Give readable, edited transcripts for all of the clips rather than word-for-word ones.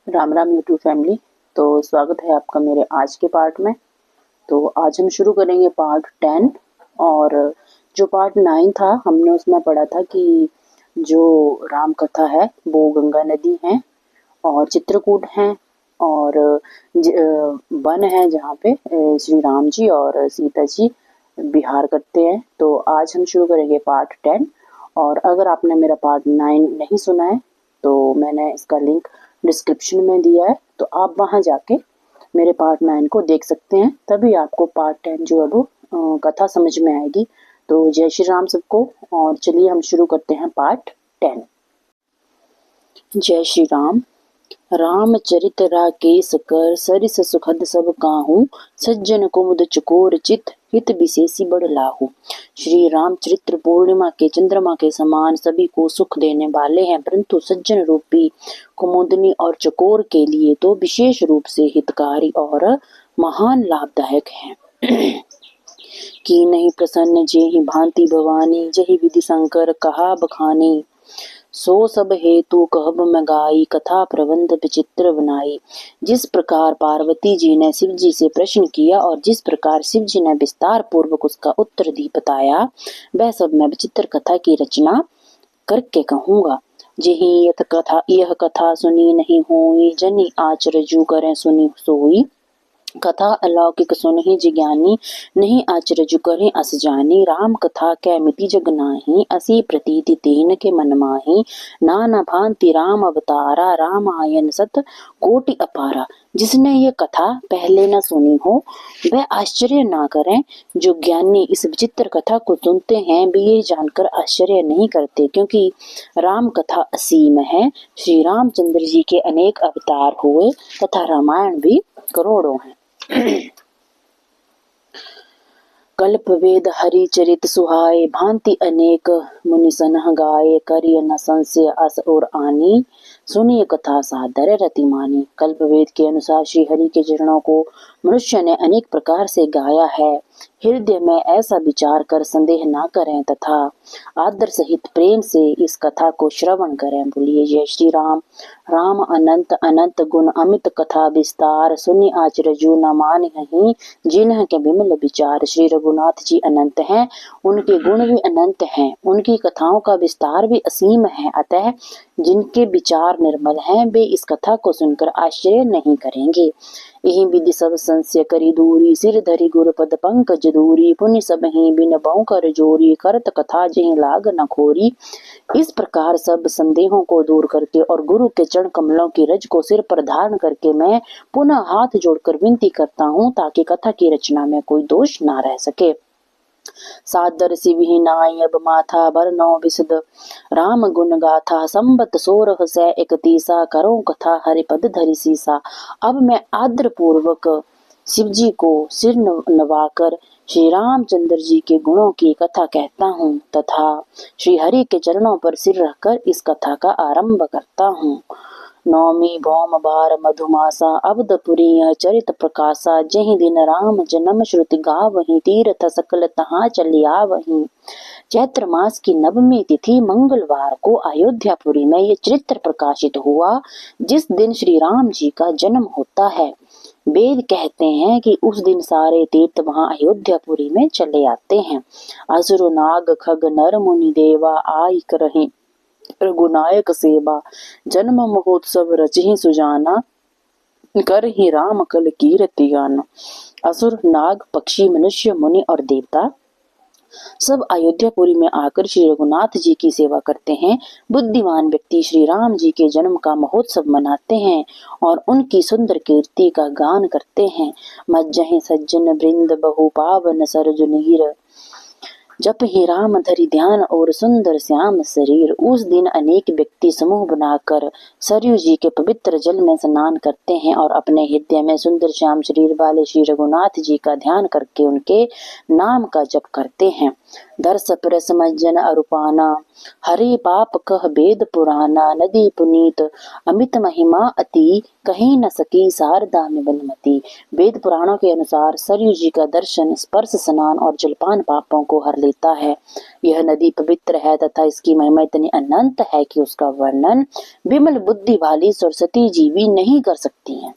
Ram Ram YouTube family. तो स्वागत है आपका मेरे आज के पार्ट में। तो आज हम शुरू करेंगे पार्ट 10। और जो पार्ट 9 था हमने उसमें पढ़ा था कि जो राम कथा है वो गंगा नदी है और चित्रकूट है और वन है जहाँ पे श्री राम जी और सीता जी विहार करते हैं। तो आज हम शुरू करेंगे पार्ट 10। और अगर आपने मेरा पार्ट 9 नहीं सुना है तो मैंने इसका लिंक डिस्क्रिप्शन में दिया है, तो आप वहां जाके मेरे पार्ट 9 को देख सकते हैं, तभी आपको पार्ट 10 जो है वो कथा समझ में आएगी। तो जय श्री राम सबको। और चलिए हम शुरू करते हैं पार्ट 10। जय श्री राम। रामचरित राकेश कर सरिस सुखद सब काहू, सज्जन कुमुद चकोर चित हित विशेषी बड़ लाहू। श्री रामचरित्र पूर्णिमा के चंद्रमा के समान सभी को सुख देने वाले हैं, परंतु सज्जन रूपी कुमुदनी और चकोर के लिए तो विशेष रूप से हितकारी और महान लाभदायक हैं। की नहीं प्रसन्न जेहि भांति भवानी, जहि विधि शंकर कहा बखानी। सो सब हेतु कहब मैं गाई, कथा प्रबंध विचित्र बनाई। जिस प्रकार पार्वती जी ने शिव जी से प्रश्न किया और जिस प्रकार शिव जी ने विस्तार पूर्वक उसका उत्तर दी बताया, वह सब मैं विचित्र कथा की रचना करके कहूँगा। जेहि यह कथा सुनी नहीं हुई, जनि आचरजु करें सुनी सोई। कथा अलौकिक सुनहि जिज्ञानी, नहीं आचरजु करें अस जानी। राम कथा कै मिति जग नाही, असी प्रतीति तीन के मन माही। नाना भांति राम अवतारा, रामायण सत कोटि अपारा। जिसने ये कथा पहले न सुनी हो वह आश्चर्य ना करें, जो ज्ञानी इस विचित्र कथा को सुनते हैं वे ये जानकर आश्चर्य नहीं करते, क्योंकि राम कथा असीम है। श्री रामचंद्र जी के अनेक अवतार हुए तथा रामायण भी करोड़ों हैं। कल्प वेद हरि चरित सुहाए, भांति अनेक मुनि सनह गाए। करिय न संशय अस और आनी, सुनिए कथा सादर रति मानी। कल्प वेद के अनुसार श्री हरि के चरणों को मनुष्य ने अनेक प्रकार से गाया है। हृदय में ऐसा विचार कर संदेह ना करें तथा आदर सहित प्रेम से इस कथा को श्रवण करें। बोलिए जय श्री राम। राम अनंत अनंत गुण अमित कथा विस्तार, सुनि आचरजु न मानहि जिन्ह के विमल विचार। श्री रघुनाथ जी अनंत हैं, उनके गुण भी अनंत हैं, उनकी कथाओं का विस्तार भी असीम है। अतः जिनके विचार निर्मल हैं वे इस कथा को सुनकर आश्चर्य नहीं करेंगे। यही विधि सब संशय करी दूरी, सिर धरि गुर पद पंकज दूरी। पुनि सब ही बिन बहु कर जोरी, करत कथा जहि लाग न खोरी। इस प्रकार सब संदेहों को दूर करके और गुरु के चरण कमलों की रज को सिर पर धारण करके मैं पुनः हाथ जोड़कर विनती करता हूँ, ताकि कथा की रचना में कोई दोष ना रह सके। सादर सिवहि नाई अब माथा, बरनौ विशद राम गुण गाथा। संबत सोरह सै इकतीसा, करो कथा हरिपद धरि सीसा। अब मैं आदर पूर्वक शिव जी को सिर नवाकर श्री रामचंद्र जी के गुणों की कथा कहता हूँ तथा श्री हरि के चरणों पर सिर रखकर इस कथा का आरंभ करता हूँ। नौमी भौम बार मधुमासा, अवधपुरी चरित प्रकाशा। जहि दिन राम जन्म श्रुति गावहीं, तीर्थ सकल तहाँ चलिया वहीं। चैत्र मास की नवमी तिथि मंगलवार को अयोध्यापुरी में ये चरित्र प्रकाशित हुआ, जिस दिन श्री राम जी का जन्म होता है। वेद कहते हैं कि उस दिन सारे तीर्थ वहां अयोध्यापुरी में चले आते हैं। असुर नाग खग नर मुनि देवा, आई करहि रघुनायक सेवा। जन्म महोत्सव रचहि सुजाना, कर ही राम कल कीरति गाना। असुर नाग पक्षी मनुष्य मुनि और देवता सब अयोध्यापुरी में आकर श्री रघुनाथ जी की सेवा करते हैं। बुद्धिमान व्यक्ति श्री राम जी के जन्म का महोत्सव मनाते हैं और उनकी सुंदर कीर्ति का गान करते हैं। मज्जहि सज्जन वृंद बहु पावन सरजुनीर, जप ही राम धरि ध्यान और सुंदर श्याम शरीर। उस दिन अनेक व्यक्ति समूह बनाकर सरयू जी के पवित्र जल में स्नान करते हैं और अपने हृदय में सुंदर श्याम शरीर वाले श्री रघुनाथ जी का ध्यान करके उनके नाम का जप करते हैं। दर्श परस मज्जन अरुपाना, हरे पाप कह वेद पुराना। नदी पुनीत अमित महिमा अति, कहीं न सकी शारदा में बनमती। वेद पुराणों के अनुसार सरयू जी का दर्शन, स्पर्श, स्नान और जलपान पापों को हर लेता है। यह नदी पवित्र है तथा इसकी महिमा इतनी अनंत है कि उसका वर्णन विमल बुद्धि वाली सरस्वती जी भी नहीं कर सकती हैं।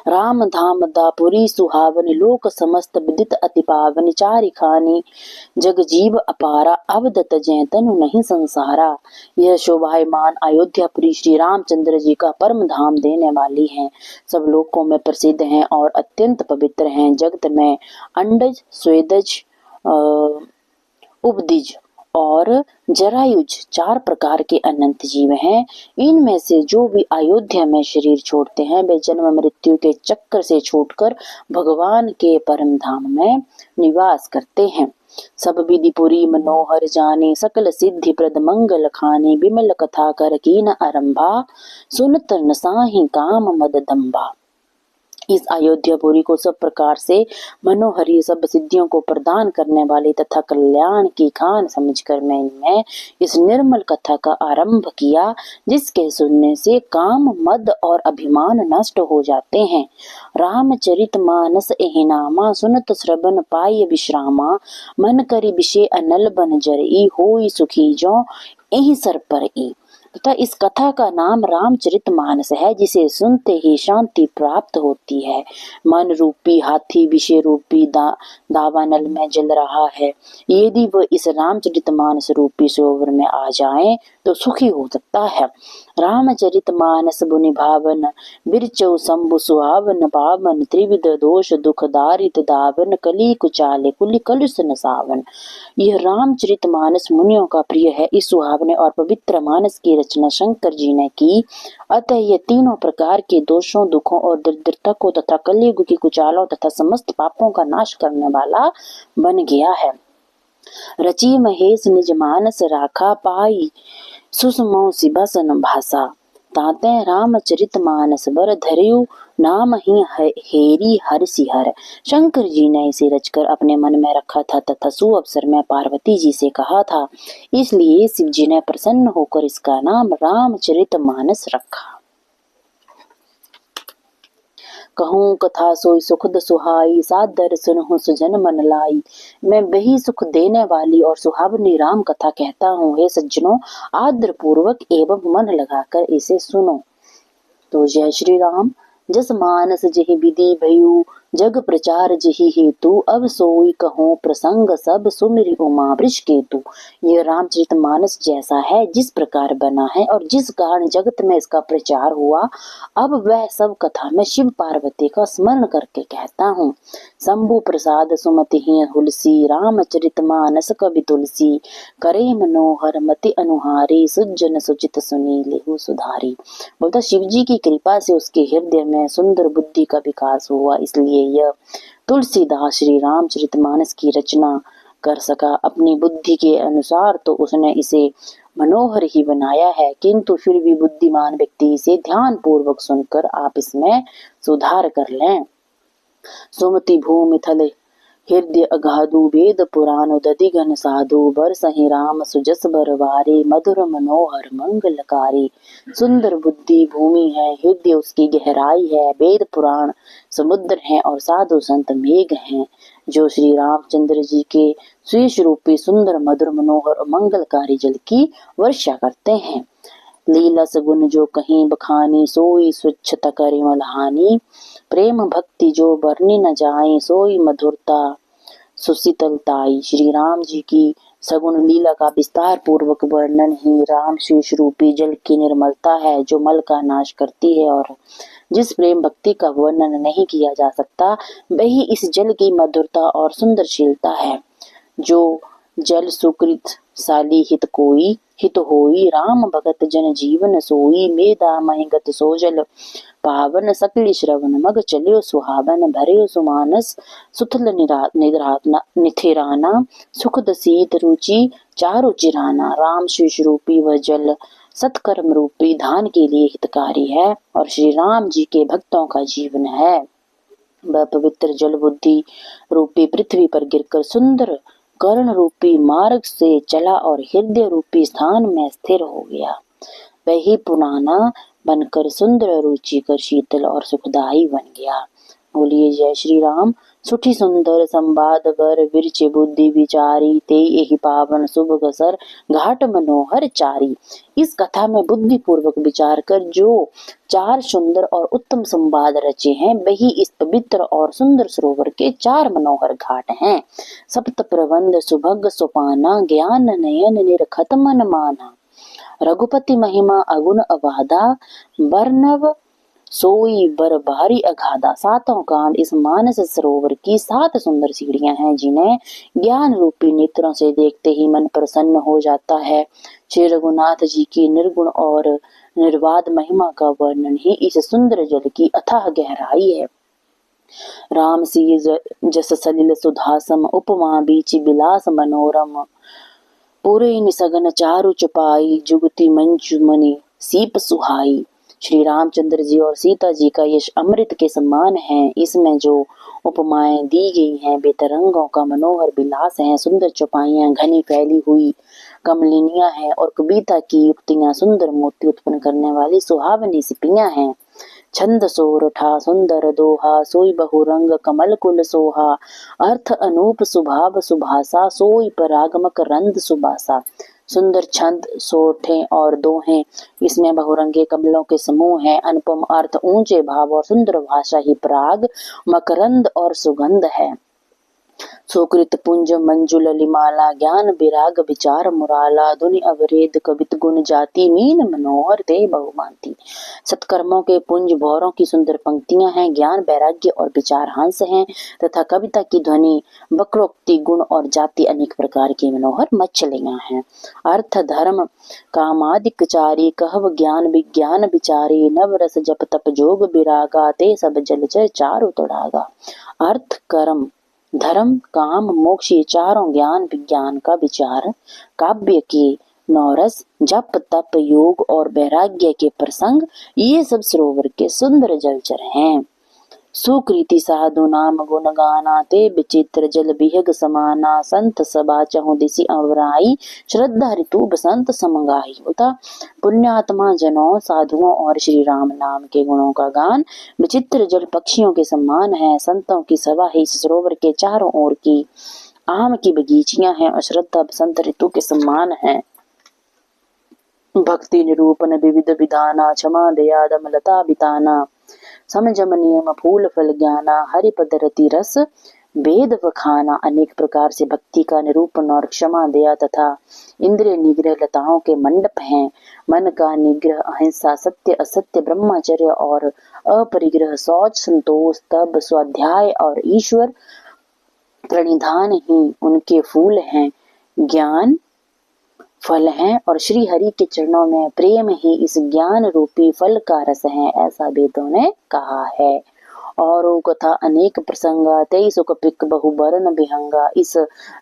राम धाम दापुरी सुहावन लोक समस्त विदित अति पावन चारि खानी जग जीव अपारा अवदत जैतनु नहीं संसारा। यह शोभायमान अयोध्यापुरी श्री रामचंद्र जी का परम धाम देने वाली है, सब लोकों में प्रसिद्ध हैं और अत्यंत पवित्र हैं। जगत में अंडज स्वेदज उपदिज और जरायुज 4 प्रकार के अनंत जीव हैं। इनमें से जो भी अयोध्या में शरीर छोड़ते हैं वे जन्म मृत्यु के चक्कर से छूटकर भगवान के परम धाम में निवास करते हैं। सब विधिपुरी मनोहर जाने सकल सिद्धि प्रद मंगल खाने विमल कथा कर कीन आरंभा सुनत नसाहि काम मद दंबा। इस अयोध्यापुरी को सब प्रकार से मनोहरी सब सिद्धियों को प्रदान करने वाली तथा कल्याण की खान समझकर मैंने इस निर्मल कथा का आरंभ किया, जिसके सुनने से काम मद और अभिमान नष्ट हो जाते हैं। रामचरितमानस एहि नामा सुनत श्रवण पाय विश्रामा मन करि विषय अनल बन जरई होई सुखी जो एहि सर पर ई। तथा इस कथा का नाम रामचरितमानस है, जिसे सुनते ही शांति प्राप्त होती है। मन रूपी हाथी विषय रूपी दावानल में जल रहा है, यदि वह इस रामचरितमानस रूपी सरोवर में आ जाए तो सुखी हो सकता है। रामचरितमानस बुनि भावन बिरचौ शंभु सुहावन पावन त्रिविध दोष दुख दारित दावन कली कुचाले कुली कलुष नसावन। यह रामचरितमानस मुनियों का प्रिय है। इस सुहावने और पवित्र मानस की रचना शंकर जी ने की, अतः यह तीनों प्रकार के दोषों दुखों और दरिद्रता को तथा कलयुग की कुचालों तथा समस्त पापों का नाश करने वाला बन गया है। रची महेश निज मानस राखा पाई सुषमो सिबसन भाषा ताते रामचरित मानस बर धरियु नाम ही हेरी हर सिहर। शंकर जी ने इसे रचकर अपने मन में रखा था तथा सुअवसर में पार्वती जी से कहा था, इसलिए शिव जी ने प्रसन्न होकर इसका नाम रामचरित मानस रखा। कहूँ कथा सोई सुखद सुहाई सादर सुनहु सुजन मन लाई। मैं वही सुख देने वाली और सुहावनी राम कथा कहता हूँ, हे सज्जनों आदर पूर्वक एवं मन लगाकर इसे सुनो। तो जय श्री राम। जस मानस जहि विधि भयु जग प्रचार जहि हेतु अब सोई कहो प्रसंग सब सुमिरि उमा वृष केतु। यह रामचरित मानस जैसा है जिस प्रकार बना है और जिस कारण जगत में इसका प्रचार हुआ, अब वह सब कथा में शिव पार्वती का स्मरण करके कहता हूँ। शंभु प्रसाद सुमति ही हुलसी रामचरित मानस कवि तुलसी करे मनोहर मति अनुहारी सुजन सुचित सुनी लेहु सुधारी। बोलता शिव जी की कृपा से उसके हृदय में सुंदर बुद्धि का विकास हुआ, इसलिए यह तुलसीदास श्री रामचरितमानस की रचना कर सका। अपनी बुद्धि के अनुसार तो उसने इसे मनोहर ही बनाया है, किंतु फिर भी बुद्धिमान व्यक्ति इसे ध्यान पूर्वक सुनकर आप इसमें सुधार कर लें। सुमति भूमि थल हृदय अगाधु वेद पुराण दधि घन साधु बरसहि राम सुजस बरवारे मधुर मनोहर मंगलकारी। सुंदर बुद्धि भूमि है, हृदय उसकी गहराई है, वेद पुराण समुद्र है और साधु संत मेघ हैं, जो श्री रामचंद्र जी के स्वीश रूपी सुंदर मधुर मनोहर और मंगलकारी जल की वर्षा करते हैं। लीलस गुण जो कहीं बखानी सोई स्वच्छता करिमल हानि प्रेम भक्ति जो बरनी न जाए सोई मधुरता सुशीतलताई। श्री राम जी की सगुण लीला का विस्तार पूर्वक वर्णन ही राम शीश रूपी जल की निर्मलता है, जो मल का नाश करती है और जिस प्रेम भक्ति का वर्णन नहीं किया जा सकता, वही इस जल की मधुरता और सुंदरशीलता है। जो जल सुकृत साली हित कोई हित होई राम भगत जन जीवन सोई मेदा महिगत सोजल पावन सकली श्रवण मग चलियो सुहावन भरे सुमानस सुथल निथिराना सुखद शीत रुचि चारु चिराना। राम शीश रूपी वह जल सत्कर्म रूपी धान के लिए हितकारी है और श्री राम जी के भक्तों का जीवन है। वह पवित्र जल बुद्धि रूपी पृथ्वी पर गिरकर सुंदर कर्ण रूपी मार्ग से चला और हृदय रूपी स्थान में स्थिर हो गया। वही पुराना बनकर सुंदर रुचिकर शीतल और सुखदायी बन गया। बोलिए जय श्री राम। सुठी सुंदर संवाद वर विरचे बुद्धि विचारी ते यही पावन शुभ गसर घाट मनोहर चारी। इस कथा में बुद्धि पूर्वक विचार कर जो 4 सुंदर और उत्तम संवाद रचे हैं वही इस पवित्र और सुंदर सरोवर के 4 मनोहर घाट हैं। सप्त प्रबंध सुभग सुपाना ज्ञान नयन निरखत मन माना। रघुपति महिमा अगुण अबाधा वर्णव सोई बर भारी अगाधा। 7 कांड इस मानस सरोवर की 7 सुंदर सीढ़ियां हैं जिन्हें ज्ञान रूपी नेत्रों से देखते ही मन प्रसन्न हो जाता है। श्री रघुनाथ जी की निर्गुण और निर्बाध महिमा का वर्णन ही इस सुंदर जल की अथाह गहराई है। राम सी जस सलिल सुधासम उपमा बीच बिलास मनोरम। पूरे निसगन चारु चपाई जुगति मंचु मनि सीप सुहाई। श्री रामचंद्र जी और सीता जी का यश अमृत के समान है। इसमें जो उपमाएं दी गई हैं बेतरंगों का मनोहर विलास है। सुंदर चौपाइयां घनी फैली हुई कमलिनियां हैं और कविता की युक्तियां सुंदर मोती उत्पन्न करने वाली सुहावनी सिपियां हैं। छंद सोरठा सुंदर दोहा सोई बहुरंग कमल कुल सोहा। अर्थ अनूप सुभाव सुभाषा सोई परागमक रंद सुबासा। सुंदर छंद सोठे और दोहे इसमें बहुरंगे कमलों के समूह हैं। अनुपम अर्थ ऊंचे भाव और सुंदर भाषा ही पराग मकरंद और सुगंध है। सुकृत पुंज मंजुल लिमाला ज्ञान विराग विचार मुराला। धुनि अवरेद कवित गुण जाति मीन मनोहर ते बहुमांति। सत्कर्मों के पुंज भौरों की सुंदर पंक्तियां हैं। ज्ञान वैराग्य और विचार हंस हैं तथा कविता की ध्वनि वक्रोक्ति गुण और जाति अनेक प्रकार की मनोहर मछलियां हैं। अर्थ धर्म कामादिक चारी कहव ज्ञान विज्ञान विचारी। नव रस जप तप जोग विरागा ते सब जलचर चारु तड़ागा। अर्थ कर्म धर्म काम मोक्ष ये चारों ज्ञान विज्ञान का विचार काव्य के नौरस जप तप योग और वैराग्य के प्रसंग ये सब सरोवर के सुंदर जलचर हैं। सुकृति साधु नाम गुण गाना ते विचित्र जल बिहग समाना। संत सभा चहु दिशि अवराई श्रद्धा ऋतु बसंत समगाई। उता पुण्यात्मा जनों साधुओं और श्री राम नाम के गुणों का गान विचित्र जल पक्षियों के समान है। संतों की सभा ही सरोवर के चारों ओर की आम की बगीचियां हैं और श्रद्धा बसंत ऋतु के समान है। भक्ति निरूपण विविध विधाना क्षमा दया दमलता बिताना। समझम नियम फूल फल ज्ञाना हरि पद रति रस वेद वखाना। अनेक प्रकार से भक्ति का निरूपण और क्षमा दया तथा इंद्रिय निग्रह लताओं के मंडप हैं। मन का निग्रह अहिंसा सत्य असत्य ब्रह्मचर्य और अपरिग्रह शौच संतोष तप स्वाध्याय और ईश्वर प्रणिधान ही उनके फूल हैं। ज्ञान फल है और श्री हरि के चरणों में प्रेम ही इस ज्ञान रूपी फल का रस है ऐसा वेदों ने कहा है। और कथा अनेक प्रसंगा 23 कपिक बहुबरन विहंगा। इस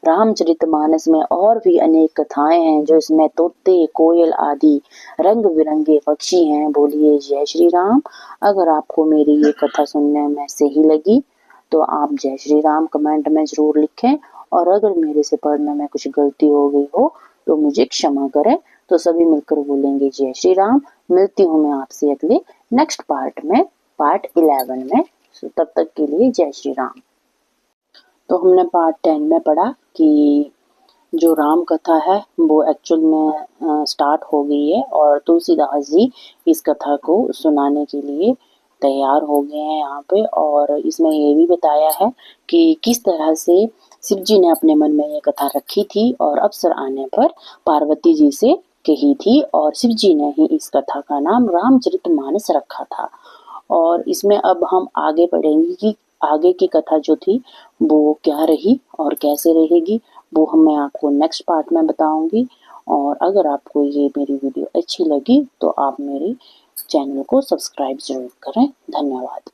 रामचरितमानस में और भी अनेक कथाएं हैं जो इसमें तोते कोयल आदि रंग बिरंगे पक्षी हैं। बोलिए जय श्री राम। अगर आपको मेरी ये कथा सुनने में सही लगी तो आप जय श्री राम कमेंट में जरूर लिखें और अगर मेरे से पढ़ने में कुछ गलती हो गई हो तो मुझे क्षमा करें। तो सभी मिलकर बोलेंगे जय श्री राम। मिलती हूँ मैं आपसे अगले नेक्स्ट पार्ट में पार्ट 11 में। तब तक के लिए जय श्री राम। तो हमने पार्ट 10 में पढ़ा कि जो राम कथा है वो एक्चुअल में स्टार्ट हो गई है और तुलसीदास जी इस कथा को सुनाने के लिए तैयार हो गए हैं यहाँ पे। और इसमें ये भी बताया है कि किस तरह से शिव जी ने अपने मन में ये कथा रखी थी और अवसर आने पर पार्वती जी से कही थी और शिव जी ने ही इस कथा का नाम रामचरितमानस रखा था। और इसमें अब हम आगे पढ़ेंगे कि आगे की कथा जो थी वो क्या रही और कैसे रहेगी, वो मैं आपको नेक्स्ट पार्ट में बताऊंगी। और अगर आपको ये मेरी वीडियो अच्छी लगी तो आप मेरे चैनल को सब्सक्राइब जरूर करें। धन्यवाद।